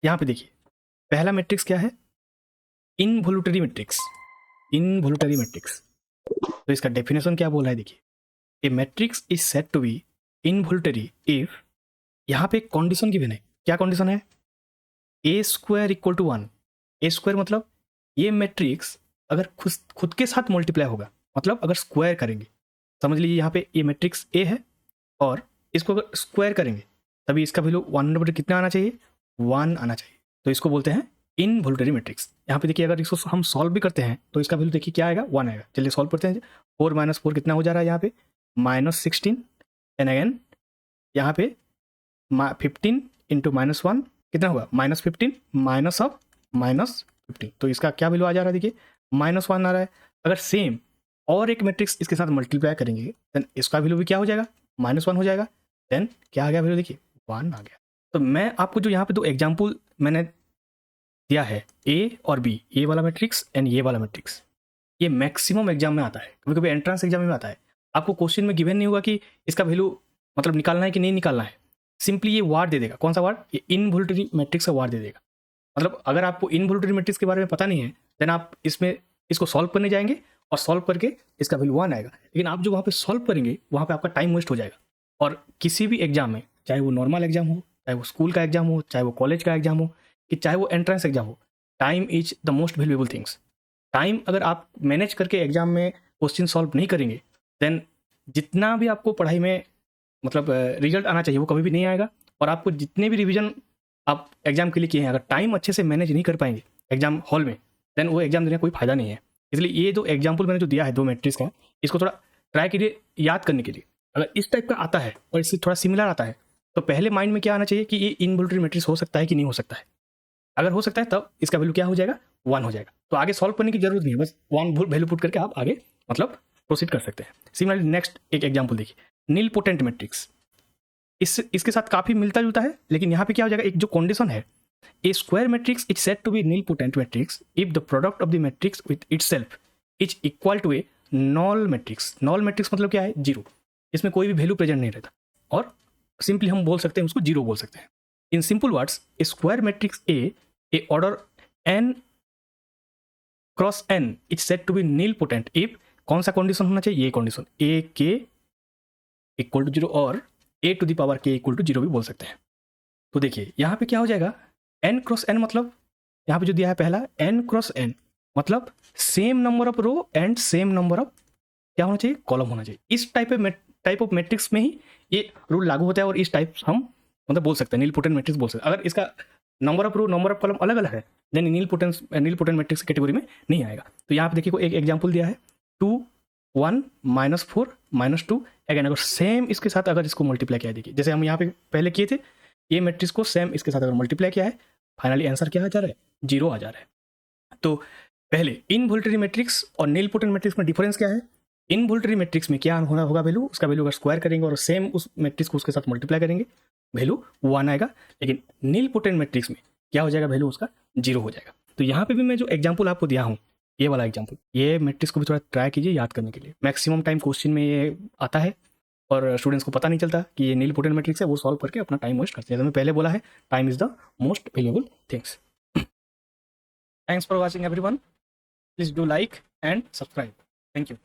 यहाँ पे देखिए पहला मैट्रिक्स क्या है, इनवॉल्यूटरी मैट्रिक्स। इनवॉल्यूटरी मैट्रिक्स, तो इसका डेफिनेशन क्या बोल रहा है देखिए, a matrix is said to be involutory if, यहाँ पे एक कंडीशन गिवन है। क्या कंडीशन है, ए square equal to 1। A square मतलब ये मैट्रिक्स अगर खुद के साथ मल्टीप्लाई होगा, मतलब अगर स्क्वायर करेंगे, समझ लीजिए यहाँ पे ये मैट्रिक्स ए है और इसको अगर स्क्वायर करेंगे तभी इसका वैल्यू 1 कितना आना चाहिए, 1 आना चाहिए। तो इसको बोलते हैं इनवॉल्यूटरी मैट्रिक्स। यहाँ पे देखिए अगर इसको हम सॉल्व भी करते हैं तो इसका वैल्यू देखिए क्या आएगा, 1 आएगा। चलिए सॉल्व करते हैं। 4 - 4 कितना हो जा रहा है यहाँ पे, -16 एंड अगेन यहाँ पे 15 इंटू -1 कितना होगा, -15 माइनस ऑफ -15। तो इसका क्या वैल्यू आ जा रहा है देखिए, -1 आ रहा है। अगर सेम और एक मैट्रिक्स इसके साथ मल्टीप्लाई करेंगे देन इसका वैल्यू भी क्या हो जाएगा, -1 हो जाएगा। देन क्या आ गया वैल्यू देखिए, 1 आ गया। तो मैं आपको जो यहाँ पे 2 एग्जाम्पल मैंने दिया है, ए और बी, ये वाला मैट्रिक्स एंड ये वाला मैट्रिक्स, ये मैक्सिमम एग्जाम में आता है, कभी कभी एंट्रेंस एग्जाम में आता है। आपको क्वेश्चन में गिवन नहीं होगा कि इसका वैल्यू मतलब निकालना है कि नहीं निकालना है, सिंपली ये वार्ड दे देगा। कौन सा वार्ड, ये इनवॉल्यूटरी मैट्रिक्स का वार्ड दे देगा। मतलब अगर आपको इनवॉल्यूटरी मैट्रिक्स के बारे में पता नहीं है देन आप इसको सॉल्व करने जाएंगे और सॉल्व करके इसका वैल्यू 1 आएगा, लेकिन आप जो वहाँ पे सॉल्व करेंगे वहाँ पे आपका टाइम वेस्ट हो जाएगा। और किसी भी एग्जाम में, चाहे वो नॉर्मल एग्जाम हो, चाहे वो स्कूल का एग्जाम हो, चाहे वो कॉलेज का एग्जाम हो, कि चाहे वो एंट्रेंस एग्जाम हो, time is the most valuable things. Time अगर आप मैनेज करके एग्जाम में क्वेश्चन सॉल्व नहीं करेंगे देन जितना भी आपको पढ़ाई में मतलब रिजल्ट आना चाहिए वो कभी भी नहीं आएगा। और आपको जितने भी रिवीजन आप एग्जाम के लिए किए हैं, अगर टाइम अच्छे से मैनेज नहीं कर पाएंगे एग्जाम हॉल में देन वो एग्जाम देने का कोई फायदा नहीं है। इसलिए ये 2 एग्जाम्पल मैंने जो दिया है 2 मैट्रिक्स का, इसको थोड़ा ट्राई कीजिए याद करने के लिए। अगर इस टाइप का आता है और इससे थोड़ा सिमिलर आता है तो पहले माइंड में क्या आना चाहिए कि ये इनवॉल्यूटरी मैट्रिक्स हो सकता है कि नहीं हो सकता है। अगर हो सकता है तब इसका वैल्यू क्या हो जाएगा, 1 हो जाएगा। तो आगे सॉल्व करने की जरूरत नहीं है, बस 1 वैल्यू पुट करके आप आगे मतलब प्रोसीड कर सकते हैं। सिमिलरली नेक्स्ट एक एग्जाम्पल देखिए, नीलपोटेंट मैट्रिक्स। इसके साथ काफी मिलता जुलता है, लेकिन यहाँ पे क्या हो जाएगा, एक जो कंडीशन है, ए square matrix is said to be nilpotent matrix if the product of the matrix with itself is equal to a null matrix. Null matrix मतलब क्या है, 0, इसमें कोई भी वैल्यू प्रेजेंट नहीं रहता और सिंपली हम बोल सकते हैं उसको 0 बोल सकते हैं। In simple words, a square matrix a order n cross n is said to be nilpotent if, कौन सा कंडीशन होना चाहिए, ये कंडीशन, ए के इक्वल टू 0 और a to the power k equal to 0 भी बोल सकते हैं। तो देखिए यहाँ पे क्या हो जाएगा, n क्रॉस n मतलब यहाँ पे जो दिया है पहला n क्रॉस n मतलब same number of row and same number of क्या होना चाहिए, कॉलम होना चाहिए। इस टाइप ऑफ मैट्रिक्स में ही ये रूल लागू होता है और इस टाइप हम मतलब बोल सकते हैं नीलपोटेंट मैट्रिक्स बोल सकते हैं। अगर इसका number of row number of column अलग अलग है देन नीलपोटेंट मैट्रिक्स कैटेगरी में नहीं आएगा। तो यहाँ पे देखिए कोई एक एग्जाम्पल दिया है, 2 1 -4 -2। अगेन अगर सेम इसके साथ अगर इसको मल्टीप्लाई किया है, देखिए जैसे हम यहाँ पे पहले किए थे, ये मैट्रिक्स को सेम इसके साथ अगर मल्टीप्लाई किया है, फाइनली आंसर क्या आ जा रहा है, 0 आ जा रहा है। तो पहले इनवॉल्यूटरी मैट्रिक्स और नीलपोटेंट मैट्रिक्स में डिफरेंस क्या है, इनवॉल्यूटरी मैट्रिक्स में क्या होगा वैल्यू, उसका वैल्यू अगर स्क्वायर करेंगे और सेम उस मैट्रिक्स को उसके साथ मल्टीप्लाई करेंगे वैल्यू 1 आएगा, लेकिन नीलपोटेंट मैट्रिक्स में क्या हो जाएगा, वैल्यू उसका 0 हो जाएगा। तो यहाँ पे भी मैं जो एग्जाम्पल आपको दिया हूँ, ये वाला एग्जाम्पल, ये मैट्रिक्स को भी थोड़ा ट्राई कीजिए याद करने के लिए। मैक्सिमम टाइम क्वेश्चन में ये आता है और स्टूडेंट्स को पता नहीं चलता कि ये नीलपोटेंट मैट्रिक्स है, वो सॉल्व करके अपना टाइम वेस्ट करते हैं। जैसे मैं पहले बोला है, time is the most valuable things. Thanks for watching everyone, please do like and subscribe. Thank you.